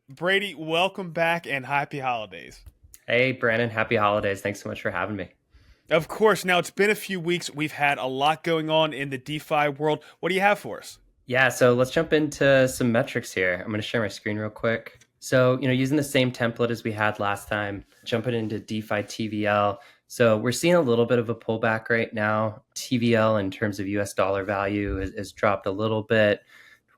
Brady, welcome back and happy holidays. Hey, Brandon, happy holidays. Thanks so much for having me. Of course, now it's been a few weeks. We've had a lot going on in the DeFi world. What do you have for us? Yeah, so let's jump into some metrics here. I'm going to share my screen real quick. So, using the same template as we had last time, jumping into DeFi TVL. So, we're seeing a little bit of a pullback right now. TVL in terms of US dollar value has dropped a little bit,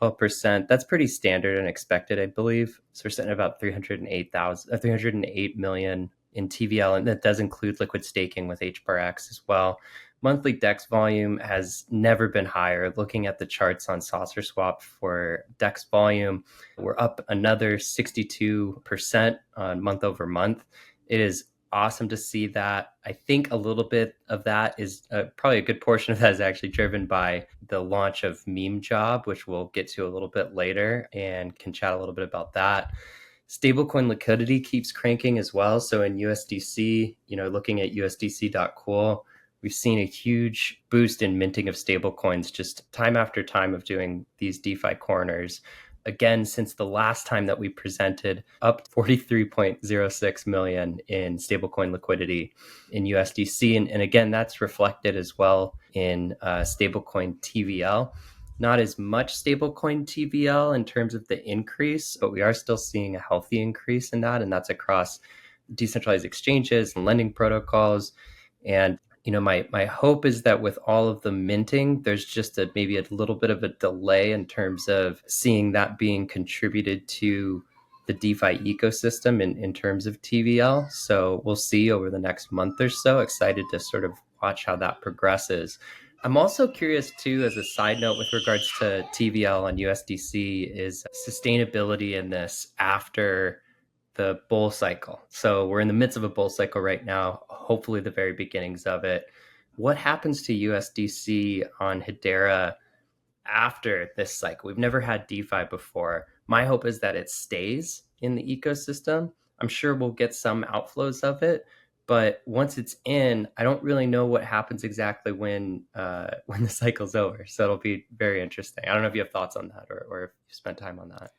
12%. That's pretty standard and expected, I believe. So, we're sitting at about 308 million in TVL, and that does include liquid staking with HBAR as well. Monthly DEX volume has never been higher. Looking at the charts on SaucerSwap for DEX volume, we're up another 62% on month over month. It is awesome to see that. I think a little bit of that is probably a good portion of that is actually driven by the launch of Memejob, which we'll get to a little bit later and can chat a little bit about that. Stablecoin liquidity keeps cranking as well. So in USDC, looking at USDC.cool, we've seen a huge boost in minting of stablecoins just time after time of doing these DeFi corners. Again, since the last time that we presented, up 43.06 million in stablecoin liquidity in USDC. And again, that's reflected as well in stablecoin TVL. Not as much stablecoin TVL in terms of the increase, but we are still seeing a healthy increase in that. And that's across decentralized exchanges and lending protocols. And my hope is that with all of the minting, there's just maybe a little bit of a delay in terms of seeing that being contributed to the DeFi ecosystem in terms of TVL. So we'll see over the next month or so. Excited to sort of watch how that progresses. I'm also curious too, as a side note with regards to TVL on USDC, is sustainability in this after the bull cycle. So we're in the midst of a bull cycle right now, hopefully the very beginnings of it. What happens to USDC on Hedera after this cycle? We've never had DeFi before. My hope is that it stays in the ecosystem. I'm sure we'll get some outflows of it, but once it's in, I don't really know what happens exactly when the cycle's over. So it'll be very interesting. I don't know if you have thoughts on that or if you spent time on that.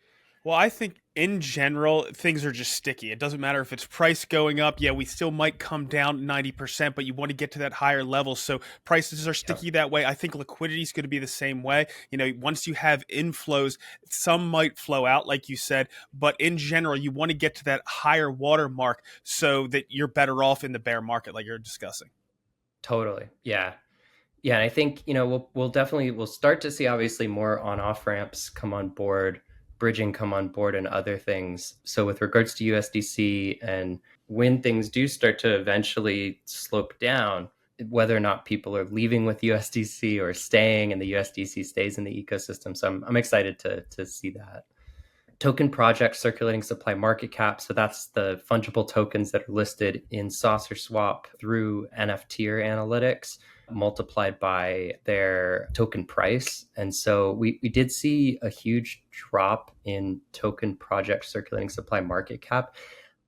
Well, I think in general, things are just sticky. It doesn't matter if it's price going up. Yeah, we still might come down 90%, but you want to get to that higher level. So prices are Yeah. sticky that way. I think liquidity is going to be the same way. Once you have inflows, some might flow out, like you said, but in general, you want to get to that higher watermark so that you're better off in the bear market, like you're discussing. Totally. Yeah. Yeah, and I think we'll start to see obviously more on off ramps come on board, bridging come on board, and other things. So with regards to USDC, and when things do start to eventually slope down, whether or not people are leaving with USDC or staying, and the USDC stays in the ecosystem. So I'm excited to see that. Token projects circulating supply market cap. So that's the fungible tokens that are listed in SaucerSwap through NFT analytics multiplied by their token price. And so we did see a huge drop in token project circulating supply market cap.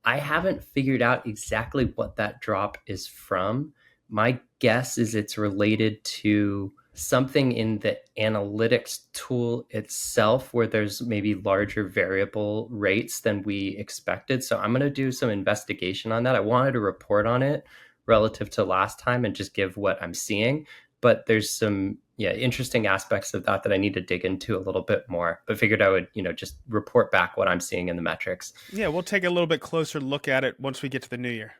I haven't figured out exactly what that drop is from. My guess is it's related to something in the analytics tool itself where there's maybe larger variable rates than we expected. So I'm going to do some investigation on that. I wanted to report on it relative to last time and just give what I'm seeing. But there's some interesting aspects of that I need to dig into a little bit more. But figured I would, just report back what I'm seeing in the metrics. Yeah, we'll take a little bit closer look at it once we get to the new year.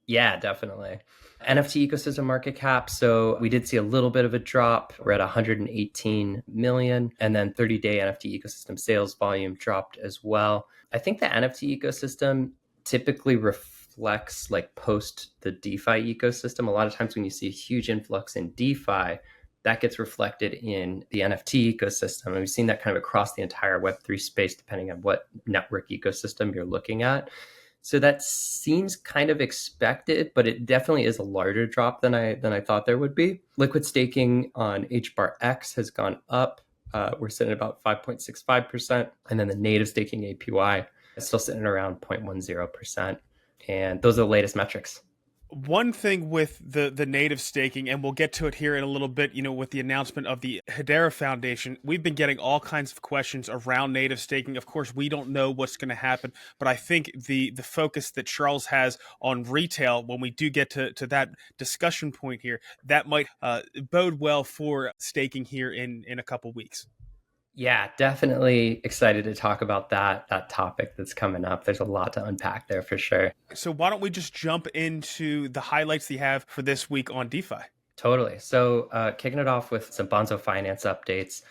Yeah, definitely. NFT ecosystem market cap. So we did see a little bit of a drop. We're at 118 million. And then 30-day NFT ecosystem sales volume dropped as well. I think the NFT ecosystem typically reflects like post the DeFi ecosystem. A lot of times when you see a huge influx in DeFi, that gets reflected in the NFT ecosystem. And we've seen that kind of across the entire Web3 space, depending on what network ecosystem you're looking at. So that seems kind of expected, but it definitely is a larger drop than I thought there would be. Liquid staking on HBAR has gone up. We're sitting at about 5.65%. And then the native staking APY is still sitting around 0.10%. And those are the latest metrics. One thing with the native staking, and we'll get to it here in a little bit, with the announcement of the Hedera Foundation, we've been getting all kinds of questions around native staking. Of course, we don't know what's going to happen, but I think the focus that Charles has on retail, when we do get to that discussion point here, that might bode well for staking here in a couple weeks. Yeah, definitely excited to talk about that topic that's coming up. There's a lot to unpack there for sure. So why don't we just jump into the highlights you have for this week on DeFi? Totally. So, kicking it off with some Bonzo Finance updates.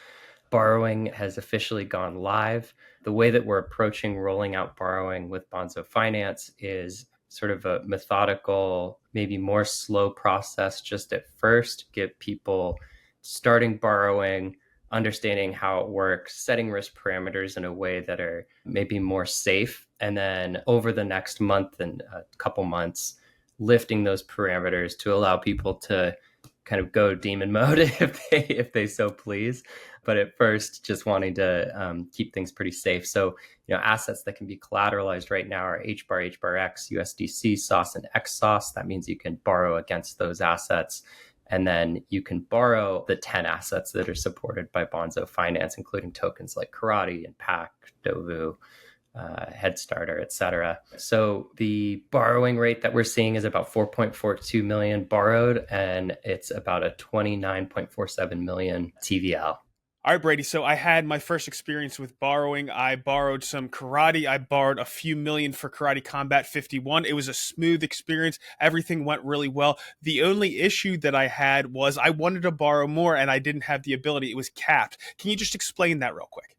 Borrowing has officially gone live. The way that we're approaching rolling out borrowing with Bonzo Finance is sort of a methodical, maybe more slow process just at first, get people starting borrowing, understanding how it works, setting risk parameters in a way that are maybe more safe. And then over the next month and a couple months, lifting those parameters to allow people to kind of go demon mode if they so please. But at first, just wanting to keep things pretty safe. So, assets that can be collateralized right now are HBAR, HBARX, USDC, Sauce, and XSauce. That means you can borrow against those assets. And then you can borrow the 10 assets that are supported by Bonzo Finance, including tokens like Karate and PAC, Dovu, Headstarter, et cetera. So the borrowing rate that we're seeing is about 4.42 million borrowed, and it's about a 29.47 million TVL. All right, Brady. So I had my first experience with borrowing. I borrowed some karate. I borrowed a few million for Karate Combat 51. It was a smooth experience. Everything went really well. The only issue that I had was I wanted to borrow more and I didn't have the ability. It was capped. Can you just explain that real quick?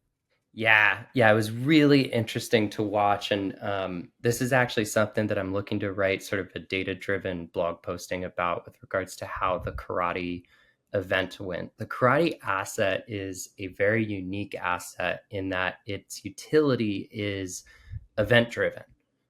Yeah, it was really interesting to watch. And this is actually something that I'm looking to write sort of a data-driven blog posting about with regards to how the karate event went. The karate asset is a very unique asset in that its utility is event-driven.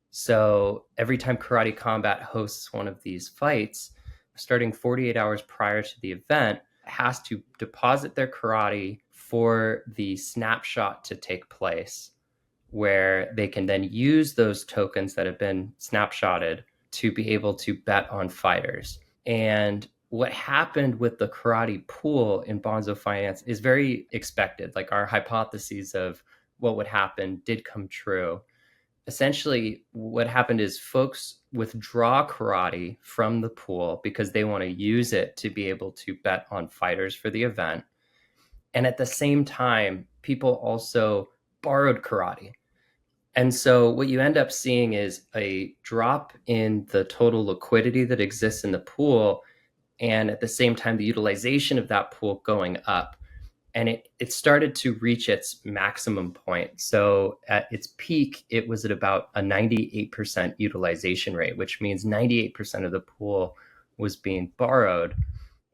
So every time Karate Combat hosts one of these fights, starting 48 hours prior to the event, has to deposit their karate for the snapshot to take place, where they can then use those tokens that have been snapshotted to be able to bet on fighters. And what happened with the karate pool in Bonzo Finance is very expected. Like our hypotheses of what would happen did come true. Essentially, what happened is folks withdraw karate from the pool because they want to use it to be able to bet on fighters for the event. And at the same time, people also borrowed karate. And so what you end up seeing is a drop in the total liquidity that exists in the pool. And at the same time, the utilization of that pool going up. And it started to reach its maximum point. So at its peak, it was at about a 98% utilization rate, which means 98% of the pool was being borrowed.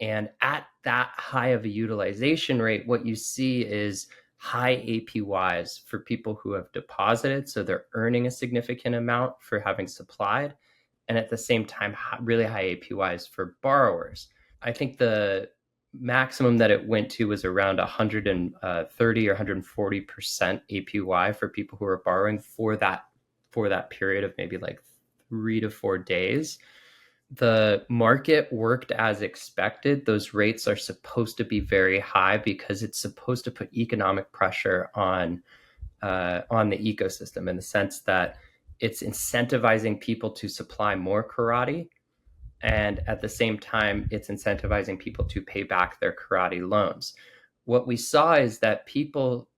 And at that high of a utilization rate, what you see is high APYs for people who have deposited. So they're earning a significant amount for having supplied. And at the same time, really high APYs for borrowers. I think the maximum that it went to was around 130 or 140% APY for people who are borrowing for that period of maybe like 3 to 4 days. The market worked as expected. Those rates are supposed to be very high because it's supposed to put economic pressure on the ecosystem, in the sense that it's incentivizing people to supply more karate, and at the same time, it's incentivizing people to pay back their karate loans. What we saw is that people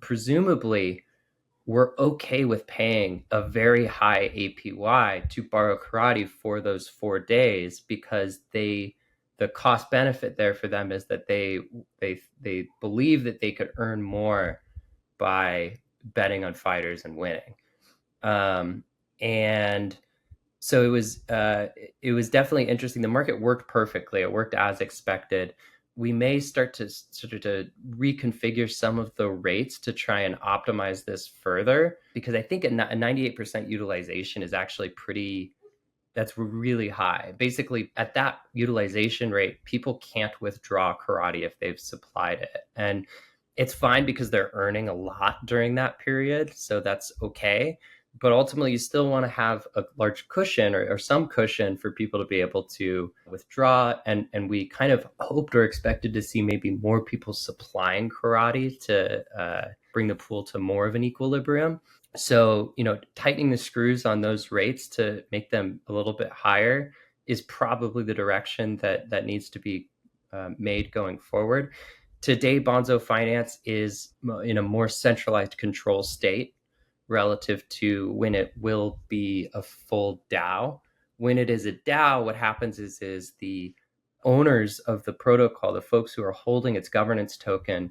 presumably were okay with paying a very high APY to borrow karate for those 4 days, because the cost benefit there for them is that they believe that they could earn more by betting on fighters and winning. And so it was definitely interesting. The market worked perfectly. It worked as expected. We may start to sort of to reconfigure some of the rates to try and optimize this further, because I think a 98% utilization is actually that's really high. Basically, at that utilization rate, people can't withdraw karate if they've supplied it. And it's fine because they're earning a lot during that period. So that's okay. But ultimately, you still want to have a large cushion or some cushion for people to be able to withdraw. And we kind of hoped or expected to see maybe more people supplying karate to bring the pool to more of an equilibrium. So, tightening the screws on those rates to make them a little bit higher is probably the direction that needs to be made going forward. Today, Bonzo Finance is in a more centralized control state relative to when it will be a full DAO. When it is a DAO, what happens is the owners of the protocol, the folks who are holding its governance token,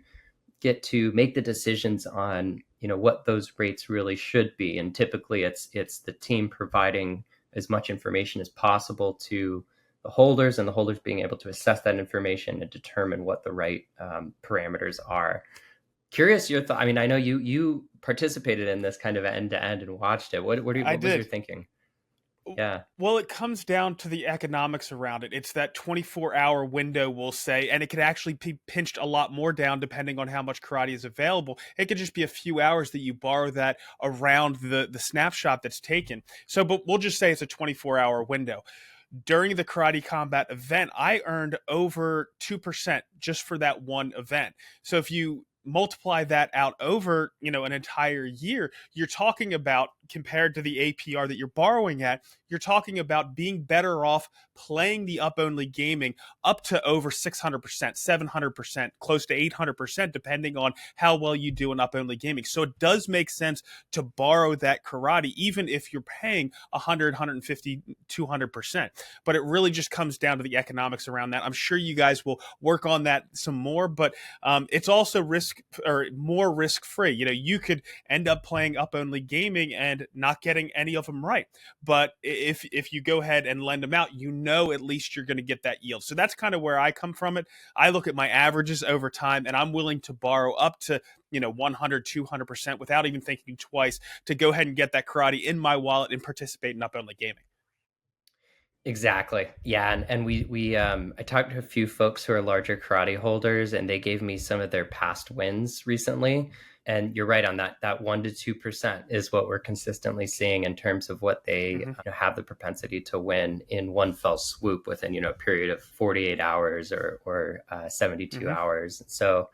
get to make the decisions on what those rates really should be. And typically it's the team providing as much information as possible to the holders, and the holders being able to assess that information and determine what the right parameters are. Curious your thought. I mean, I know you participated in this kind of end to end and watched it. What I was your did. thinking? Yeah. Well, it comes down to the economics around it. It's that 24-hour window, we'll say, and it could actually be pinched a lot more down depending on how much karate is available. It could just be a few hours that you borrow that around the snapshot that's taken. So, but we'll just say it's a 24-hour window. During the karate combat event, I earned over 2% just for that one event. So if you multiply that out over, an entire year, you're talking about, compared to the APR that you're borrowing at, you're talking about being better off playing the up only gaming up to over 600%, 700%, close to 800%, depending on how well you do in up only gaming. So it does make sense to borrow that karate, even if you're paying 100, 150, 200%. But it really just comes down to the economics around that. I'm sure you guys will work on that some more, but it's also more risk free. You could end up playing up only gaming and not getting any of them right. But if you go ahead and lend them out, at least you're going to get that yield. So that's kind of where I come from it. I look at my averages over time, and I'm willing to borrow up to 100, 200% without even thinking twice to go ahead and get that karate in my wallet and participate in up only gaming. Exactly. Yeah, and we I talked to a few folks who are larger karate holders, and they gave me some of their past wins recently. And you're right on that. That 1 to 2% is what we're consistently seeing in terms of what they have the propensity to win in one fell swoop within a period of 48 hours or 72 hours. So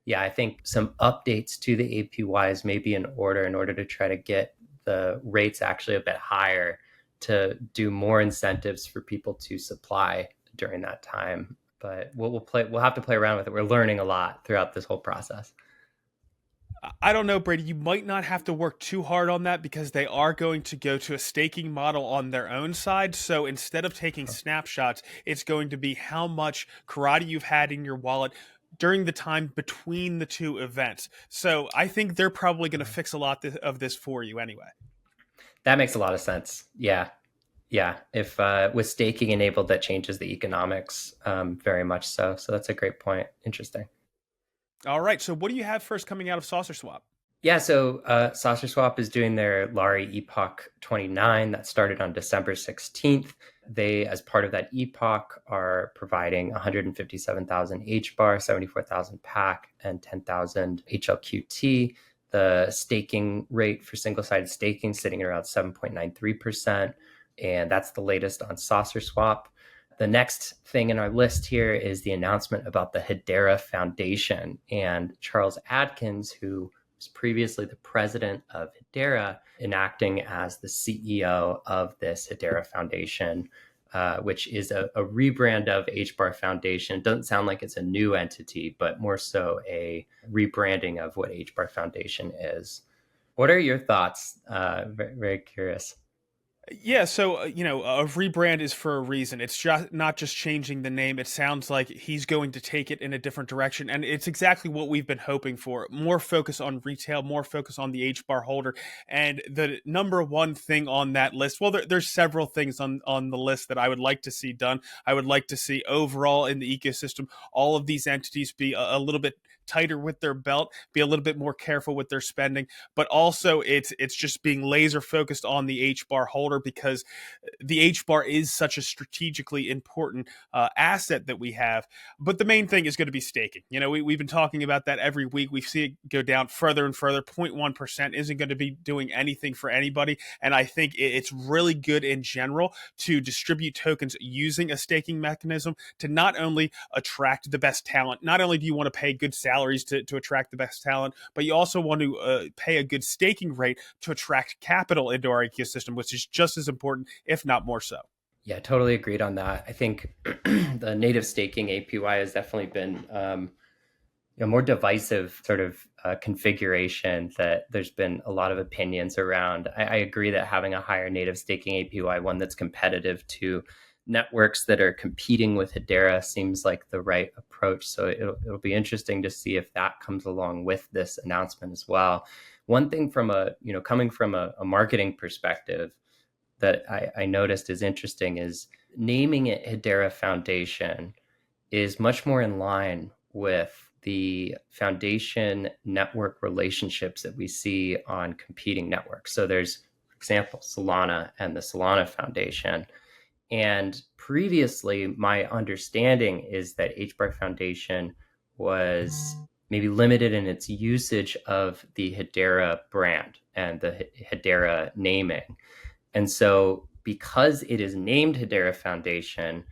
yeah, I think some updates to the APYs may be in order to try to get the rates actually a bit higher, to do more incentives for people to supply during that time. But we'll have to play around with it. We're learning a lot throughout this whole process. I don't know, Brady. You might not have to work too hard on that because they are going to go to a staking model on their own side. So instead of taking snapshots, it's going to be how much karate you've had in your wallet during the time between the two events. So I think they're probably going to fix a lot of this for you anyway. That makes a lot of sense. Yeah. Yeah. If with staking enabled, that changes the economics very much so. So that's a great point. Interesting. All right. So what do you have first coming out of SaucerSwap? Yeah, so SaucerSwap is doing their LARI Epoch 29 that started on December 16th. They, as part of that epoch, are providing 157,000 HBAR, 74,000 PAC, and 10,000 HLQT. The staking rate for single-sided staking sitting at around 7.93%, and that's the latest on SaucerSwap. The next thing in our list here is the announcement about the Hedera Foundation, and Charles Adkins, who was previously the president of Hedera, enacting as the CEO of this Hedera Foundation, which is a rebrand of HBAR Foundation. It doesn't sound like it's a new entity, but more so a rebranding of what HBAR Foundation is. What are your thoughts? Very, very curious. Yeah, so a rebrand is for a reason. It's just not just changing the name. It sounds like he's going to take it in a different direction, and it's exactly what we've been hoping for. More focus on retail, more focus on the HBAR holder, and the number one thing on that list. Well, there's several things on the list that I would like to see done. I would like to see overall in the ecosystem all of these entities be a little bit tighter with their belt, be a little bit more careful with their spending. But also, it's just being laser focused on the HBAR holder, because the HBAR is such a strategically important asset that we have. But the main thing is going to be staking. We've been talking about that every week. We see it go down further and further. 0.1% isn't going to be doing anything for anybody. And I think it's really good in general to distribute tokens using a staking mechanism to not only attract the best talent, not only do you want to pay good salaries to attract the best talent, but you also want to pay a good staking rate to attract capital into our ecosystem, which is just as important, if not more so. Yeah, totally agreed on that. I think the native staking APY has definitely been more divisive sort of configuration that there's been a lot of opinions around. I agree that having a higher native staking APY, one that's competitive to networks that are competing with Hedera, seems like the right approach. So it'll be interesting to see if that comes along with this announcement as well. One thing from coming from a marketing perspective that I noticed is interesting is naming it Hedera Foundation is much more in line with the foundation network relationships that we see on competing networks. So there's, for example, Solana and the Solana Foundation. And previously, my understanding is that HBAR Foundation was maybe limited in its usage of the Hedera brand and the Hedera naming. And so because it is named Hedera Foundation,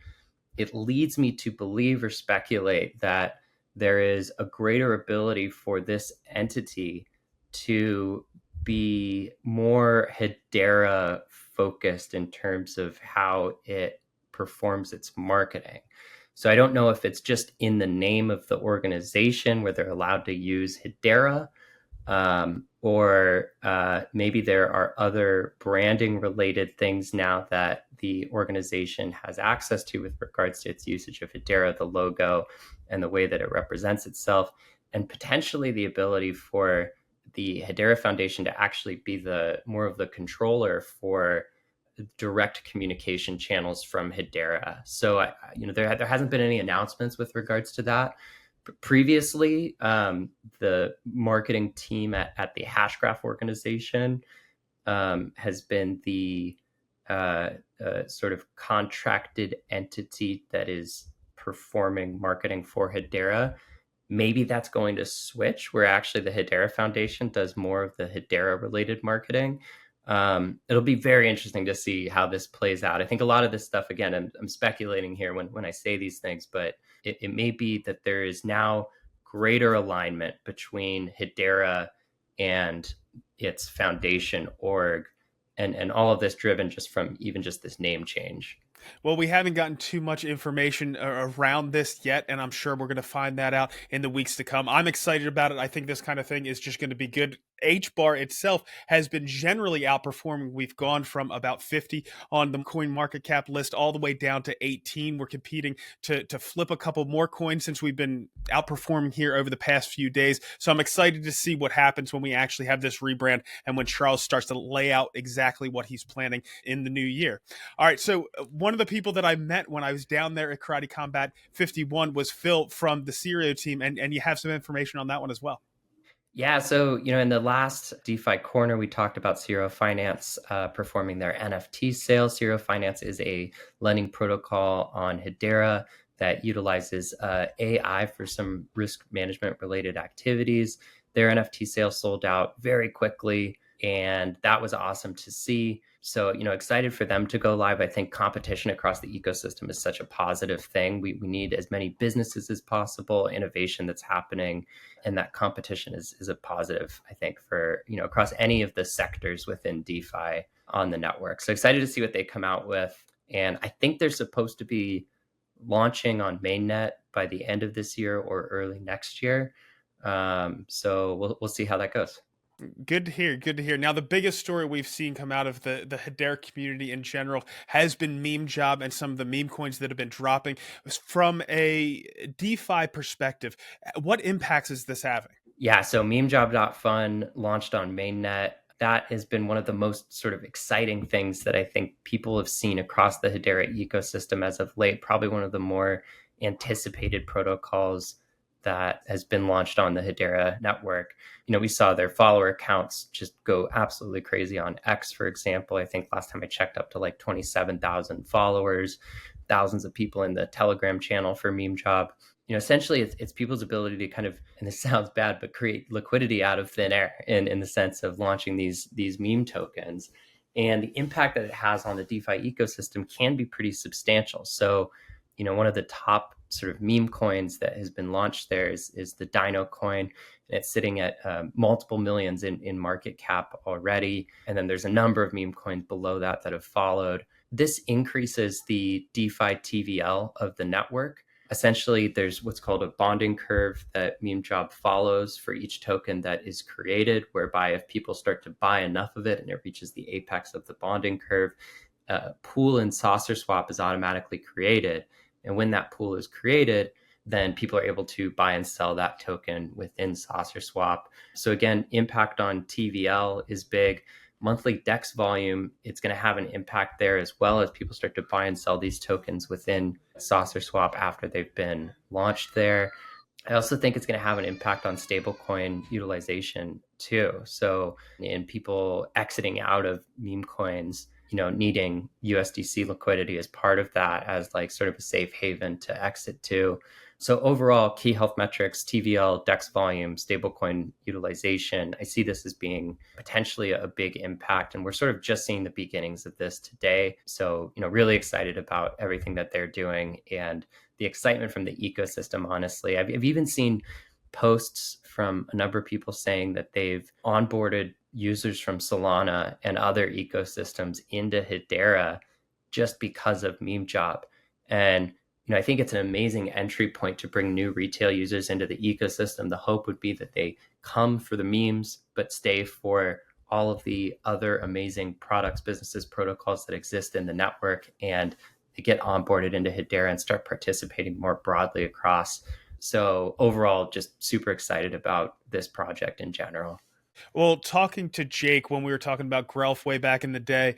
it leads me to believe or speculate that there is a greater ability for this entity to be more Hedera focused in terms of how it performs its marketing. So I don't know if it's just in the name of the organization where they're allowed to use Hedera, or maybe there are other branding related things now that the organization has access to with regards to its usage of Hedera, the logo and the way that it represents itself, and potentially the ability for the Hedera Foundation to actually be the more of the controller for direct communication channels from Hedera. So there hasn't been any announcements with regards to that. Previously, the marketing team at the Hashgraph organization has been the sort of contracted entity that is performing marketing for Hedera. Maybe that's going to switch, where actually the Hedera Foundation does more of the Hedera related marketing. It'll be very interesting to see how this plays out. I think a lot of this stuff, again, I'm speculating here when I say these things, but it may be that there is now greater alignment between Hedera and its foundation org, and all of this driven just from even just this name change. Well, we haven't gotten too much information around this yet, and I'm sure we're going to find that out in the weeks to come. I'm excited about it. I think this kind of thing is just going to be good. HBAR itself has been generally outperforming. We've gone from about 50 on the coin market cap list all the way down to 18. We're competing to flip a couple more coins since we've been outperforming here over the past few days. So I'm excited to see what happens when we actually have this rebrand and when Charles starts to lay out exactly what he's planning in the new year. All right, so one of the people that I met when I was down there at Karate Combat 51 was Phil from the Sirio team, and you have some information on that one as well. Yeah, so in the last DeFi corner, we talked about Sirio Finance performing their NFT sale. Sirio Finance is a lending protocol on Hedera that utilizes AI for some risk management related activities. Their NFT sale sold out very quickly, and that was awesome to see. So, excited for them to go live. I think competition across the ecosystem is such a positive thing. We need as many businesses as possible, innovation that's happening, and that competition is a positive, I think, for, across any of the sectors within DeFi on the network. So excited to see what they come out with. And I think they're supposed to be launching on mainnet by the end of this year or early next year. So we'll see how that goes. Good to hear. Good to hear. Now, the biggest story we've seen come out of the Hedera community in general has been Memejob and some of the meme coins that have been dropping. From a DeFi perspective, what impacts is this having? Yeah, so memejob.fun launched on mainnet. That has been one of the most sort of exciting things that I think people have seen across the Hedera ecosystem as of late. Probably one of the more anticipated protocols that has been launched on the Hedera network. We saw their follower counts just go absolutely crazy on X, for example. I think last time I checked, up to like 27,000 followers, thousands of people in the Telegram channel for Memejob. Essentially it's people's ability to kind of, and this sounds bad, but create liquidity out of thin air in the sense of launching these meme tokens. And the impact that it has on the DeFi ecosystem can be pretty substantial. So, one of the top sort of meme coins that has been launched there is the Dino coin. And it's sitting at multiple millions in market cap already. And then there's a number of meme coins below that have followed. This increases the DeFi TVL of the network. Essentially, there's what's called a bonding curve that Memejob follows for each token that is created, whereby if people start to buy enough of it and it reaches the apex of the bonding curve, a pool in SaucerSwap is automatically created. And when that pool is created, then people are able to buy and sell that token within SaucerSwap. So again, impact on TVL is big. Monthly DEX volume, it's going to have an impact there, as well as people start to buy and sell these tokens within SaucerSwap after they've been launched there. I also think it's going to have an impact on stablecoin utilization too. So in people exiting out of meme coins, needing USDC liquidity as part of that, as like sort of a safe haven to exit to. So overall, key health metrics, TVL, DEX volume, stablecoin utilization, I see this as being potentially a big impact. And we're sort of just seeing the beginnings of this today. So, really excited about everything that they're doing and the excitement from the ecosystem, honestly. I've even seen posts from a number of people saying that they've onboarded users from Solana and other ecosystems into Hedera just because of Memejob. And I think it's an amazing entry point to bring new retail users into the ecosystem. The hope would be that they come for the memes, but stay for all of the other amazing products, businesses, protocols that exist in the network, and they get onboarded into Hedera and start participating more broadly across. So overall, just super excited about this project in general. Well, talking to Jake when we were talking about Grelf way back in the day,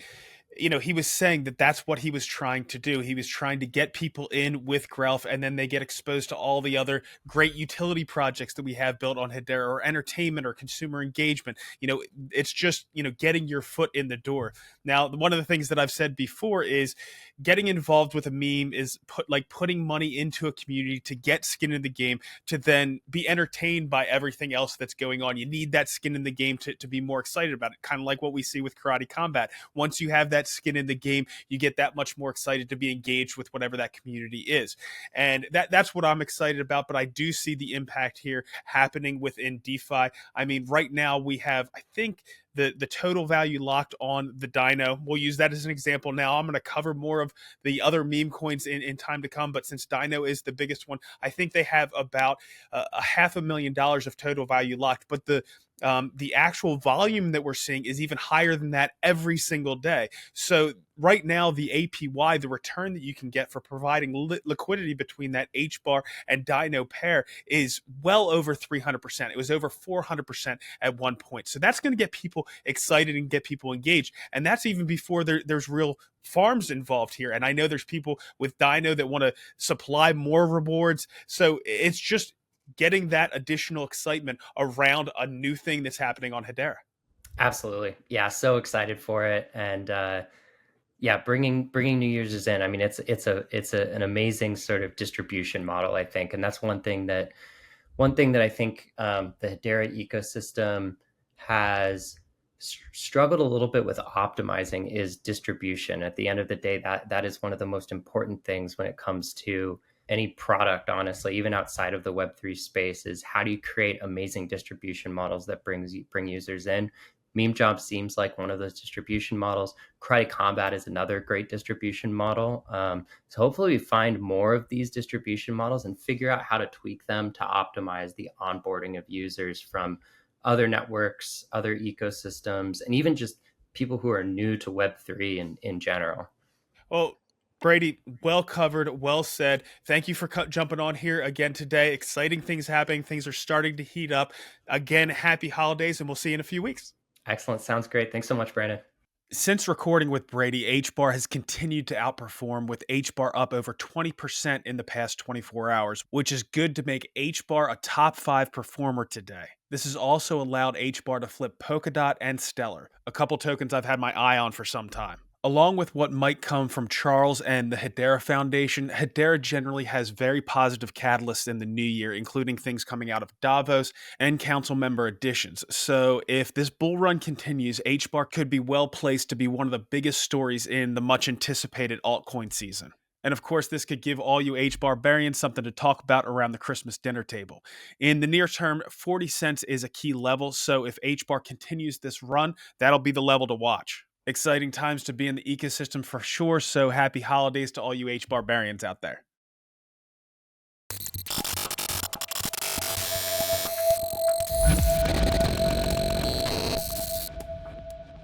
he was saying that that's what he was trying to do. He was trying to get people in with Grelf, and then they get exposed to all the other great utility projects that we have built on Hedera, or entertainment or consumer engagement. It's just, getting your foot in the door. Now, one of the things that I've said before is getting involved with a meme is putting money into a community to get skin in the game, to then be entertained by everything else that's going on. You need that skin in the game to be more excited about it. Kind of like what we see with Karate Combat. Once you have that skin in the game, you get that much more excited to be engaged with whatever that community is. And that's what I'm excited about. But I do see the impact here happening within DeFi. I mean, right now we have, I think, the total value locked on the Dino. We'll use that as an example now. I'm going to cover more of the other meme coins in time to come, but since Dino is the biggest one, I think they have about a $500,000 of total value locked. But the actual volume that we're seeing is even higher than that every single day. So right now, the APY, the return that you can get for providing liquidity between that HBAR and Dino pair, is well over 300%. It was over 400% at one point. So that's going to get people excited and get people engaged. And that's even before there's real farms involved here. And I know there's people with Dino that want to supply more rewards. So it's just getting that additional excitement around a new thing that's happening on Hedera. Absolutely. Yeah. So excited for it. And, yeah, bringing new users in. I mean, it's an amazing sort of distribution model, I think, and that's one thing that I think the Hedera ecosystem has struggled a little bit with optimizing is distribution. At the end of the day, that is one of the most important things when it comes to any product, honestly, even outside of the Web3 space, is how do you create amazing distribution models that bring users in. Memejob seems like one of those distribution models. Karate Combat is another great distribution model. So hopefully we find more of these distribution models and figure out how to tweak them to optimize the onboarding of users from other networks, other ecosystems, and even just people who are new to Web3 in general. Well, Brady, well covered, well said. Thank you for jumping on here again today. Exciting things happening. Things are starting to heat up. Again, happy holidays, and we'll see you in a few weeks. Excellent. Sounds great. Thanks so much, Brandon. Since recording with Brady, HBAR has continued to outperform, with HBAR up over 20% in the past 24 hours, which is good to make HBAR a top 5 performer today. This has also allowed HBAR to flip Polkadot and Stellar, a couple tokens I've had my eye on for some time. Along with what might come from Charles and the Hedera Foundation, Hedera generally has very positive catalysts in the new year, including things coming out of Davos and council member additions. So if this bull run continues, HBAR could be well placed to be one of the biggest stories in the much anticipated altcoin season. And of course, this could give all you HBAR something to talk about around the Christmas dinner table. In the near term, 40 cents is a key level, so if HBAR continues this run, that'll be the level to watch. Exciting times to be in the ecosystem for sure, so happy holidays to all you HBAR out there.